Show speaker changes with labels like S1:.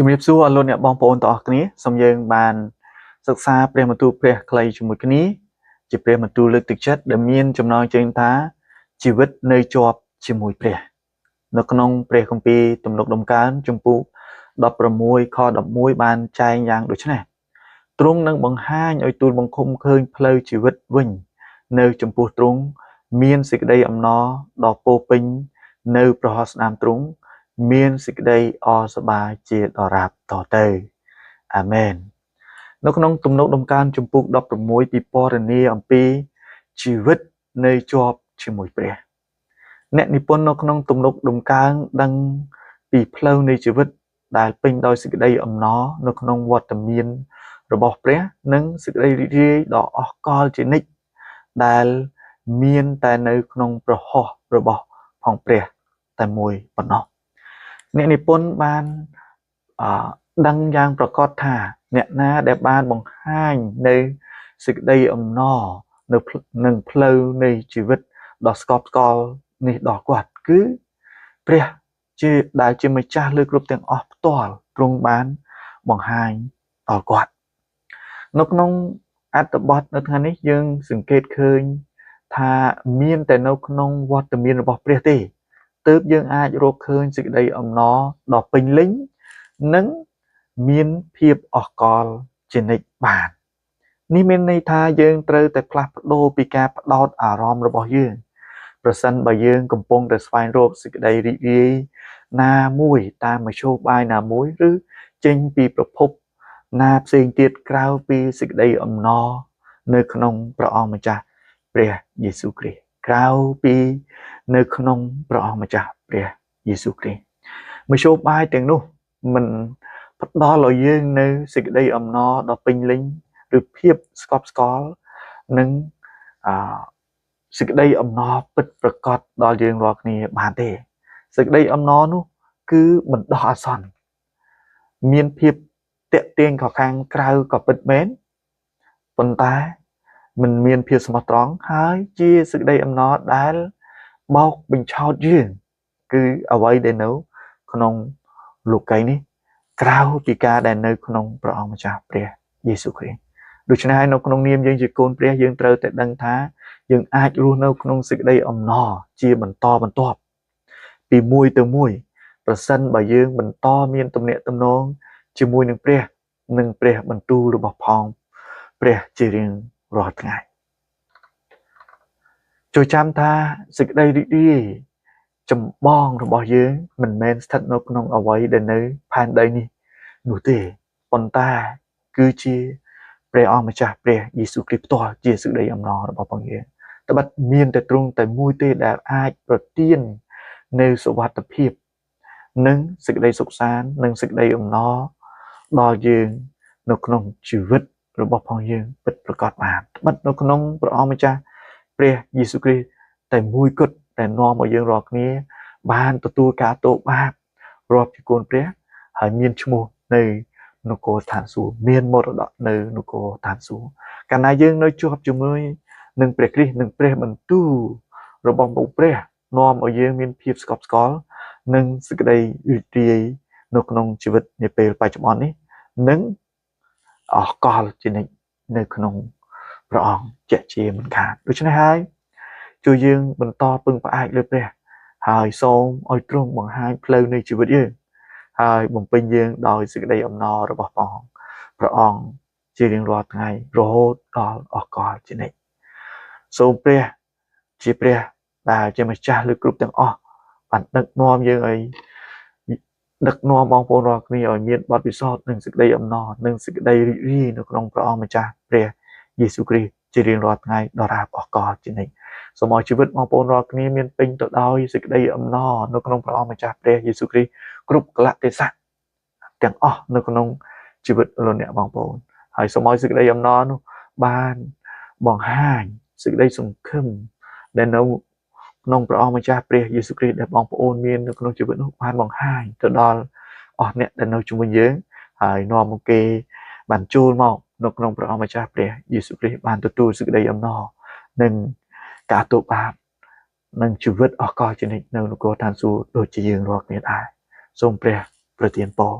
S1: ជំរាបសួរអស់លោកអ្នកបងប្អូនទាំងអស់គ្នាសូមយើងបានសិក្សាព្រះបន្ទូលព្រះខ្លីជាមួយគ្នាជាព្រះបន្ទូលលើកទឹកចិត្តដែលមានចំណងជើងថាជីវិតនៅជាប់ជាមួយព្រះនៅក្នុងព្រះគម្ពីរទំនុកដំកើងជំពូក16ខ11បានចែងយ៉ាងដូចនេះទ្រង់នឹងបង្ហាញឲ្យទូលបង្គំឃើញផ្លូវជីវិតវិញនៅចំពោះទ្រង់មានសេចក្តីអំណរដ៏ពោពេញនៅប្រហោះស្នាមទ្រង់មានសេចក្តីអរសប្បាយជាដរាបតទៅអាមែននៅក្នុងទំនុកដំកើងជំពូក16ពិពណ៌នាអំពីជីវិតនៅជាប់ជាមួយព្រះអ្នកនិពន្ធនៅក្នុងទំនុកដំកើងដឹងពីផ្លូវនៃជីវិតដែលពេញដោយសេចក្តីអំណរនៅក្នុងវត្តមានរបស់ព្រះនិងសេចក្តីរីករាយដ៏អស្ចារ្យជានិច្ចដែលមានតែនៅក្នុងប្រហោះរបស់ផងព្រះតែមួយប៉ុណ្ណោះអ្នកនិពន្ធបានដឹងយ៉ាងប្រកបថាអ្នកណាដែលបានបង្ហាញនៅសេចក្តីអំណរនៅនឹងផ្លូវនៃជីវិតដ៏ស្កប់ស្កល់នេះដល់គាត់គឺព្រះជាដែលជាម្ចាស់លើគ្រប់ទាំងអស់ផ្ទាល់ទ្រង់បានបង្ហាញដល់គាត់នៅក្នុងអត្ថបទនៅថ្ងៃនេះយើងសង្កេតឃើញថាមានតែនៅក្នុងវត្តមានរបស់ព្រះទេទើបយើងអាចរកឃើញសេចក្តីអំណរដ៏ពេញលេញនិងមានភាពអស្ចារ្យជានិច្ចបាននេះមានន័យថាយើងត្រូវតែផ្លាស់ប្ដូរពីការផ្ដោតអារម្មណ៍របស់យើងប្រសិនបើយើងកំពុងតែស្វែងរកសេចក្តីរីករាយណាមួយតាមមធ្យោបាយណាមួយឬចេញពីប្រភពណាផ្សេងទៀតក្រៅពីសេចក្តីអំណរនៅក្នុងព្រះអង្គម្ចាស់ព្រះយេស៊ូវគ្រីស្ទក្រៅពីនៅក្នុងព្រះអង្គម្ចាស់ព្រះយេស៊ូវគ្រីស្ទមធ្យោបាយទាំងនោះមិនផ្ដល់ឲ្យយើងនៅសេចក្តីអំណរដ៏ពេញលេញឬភាពស្កប់ស្កល់និងសេចក្តីអំណរពិតប្រាកដដល់យើងរាល់គ្នាបានទេសេចក្តីអំណរនោះគឺបណ្ដោះអាសន្នមានភាពតាក់ទាញក៏ខាងក្រៅក៏ពិតមែនប៉ុន្តែមិនមានភាពស្មោះត្រង់ហើយជាសេចក្តីអំណរដែលបោកបញ្ឆោតយើងគឺអ្វីដែលនៅក្នុងលោកីនេះក្រៅពីការដែលនៅក្នុងព្រះអង្គម្ចាស់ព្រះយេស៊ូវគ្រីស្ទដូច្នេះហើយនៅក្នុងនាមយើងជាកូនព្រះយើងត្រូវតែដឹងថាយើងអាចរស់នៅក្នុងសេចក្តីអំណរជាបន្តបន្ទាប់ពីមួយទៅមួយប្រសិនបើយើងបន្តមានទំនាក់ទំនងជាមួយនឹងព្រះនិងព្រះបន្ទូលរបស់ផងព្រះជារៀងរាល់ថ្ងៃចូលចាំថាសេចក្តីរីករាយចម្បងរបស់យើងមិនមែនស្ថិតនៅក្នុងអ្វីដែលនៅផែនដីនេះនោះទេប៉ុន្តែគឺជាព្រះអង្គម្ចាស់ព្រះយេស៊ូវគ្រីស្ទផ្ទាល់ជាសេចក្តីអំណររបស់ផងយើងត្បិតមានតែទ្រង់តែមួយទេដែលអាចប្រទាននៅសុវត្ថិភាពនិងសេចក្តីសុខសាន្តនិងសេចក្តីអំណរដល់យើងនៅក្នុងជីវិតរបស់ផងយើងពិតប្រាកដបានត្បិតនៅក្នុងព្រះអង្គម្ចាស់ព្រះយេស៊ូវគ្រីស្ទតែមួយគត់ដែលនាំឲ្យយើងរាល់គ្នាបានទទួលការទោសបាបរាប់ជាកូនព្រះហើយមានឈ្មោះនៅនគរឋានសួគ៌មានមរតកនៅនគរឋានសួគ៌កាលណាយើងនៅជាប់ជាមួយនឹងព្រះគ្រីស្ទនិងព្រះបន្ទូលរបស់ព្រះនាំឲ្យយើងមានភាពស្កប់ស្កល់និងសេចក្តីរីករាយនៅក្នុងជីវិតនាពេលបច្ចុប្បន្ននេះនិងអស្ចារ្យជានិច្ចនៅក្នុងព្រះអង្គជាក់ជាមិនខានដូច្នេះហើយជួយយើងបន្តពឹងផ្អែកលើព្រះហើយសូមឲ្យទ្រង់បង្ហាញផ្លូវនៃជីវិតយើងហើយបំពេញយើងដោយសេចក្តីអំណររបស់ព្រះអង្គជារៀងរាល់ថ្ងៃរហូតដល់អស្ចារ្យជានិច្ចសូមព្រះជាព្រះដែលជាម្ចាស់លើគ្រប់ទាំងអស់បានដឹកនាំយើងឲ្យដឹកនាំបងប្អូនរាល់គ្នាឲ្យមានបទពិសោធន៍និងសេចក្តីអំណរនិងសេចក្តីរីករាយនៅក្នុងព្រះអង្គម្ចាស់ព្រះយេស៊ូវគ្រីស្ទជារៀងរាល់ថ្ងៃដរាបអស្ចារ្យជានិច្ចសូមឲ្យជីវិតបងប្អូនរាល់គ្នាមានពេញទៅដោយសេចក្តីអំណរនៅក្នុងព្រះអង្គម្ចាស់ព្រះយេស៊ូវគ្រីស្ទគ្រប់កលៈទេសៈទាំងអស់នៅក្នុងជីវិតលោកអ្នកបងប្អូនហើយសូមឲ្យសេចក្តីអំណរនោះបានបង្ហាញសេចក្តីសង្ឃឹមដែលនៅក្នុងព្រះអង្គម្ចាស់ព្រះយេស៊ូវគ្រីស្ទដែលបងប្អូនមាននៅក្នុងជីវិតនោះបានបង្ហាញទៅដល់អស់អ្នកដែលនៅជុំវិញយើងហើយនាំមកគេបានចូលមកនៅក្នុងព្រះអង្គម្ចាស់ព្រះយេស៊ូវគ្រីស្ទបានទទួលសេចក្តីអំណរនិងការទោសបាបនិងជីវិតអស្ចារ្យជានិច្ចនៅនគរឋានសួគ៌ដូចជាយើងរាល់គ្នាដែរសូមព្រះប្រទានពរ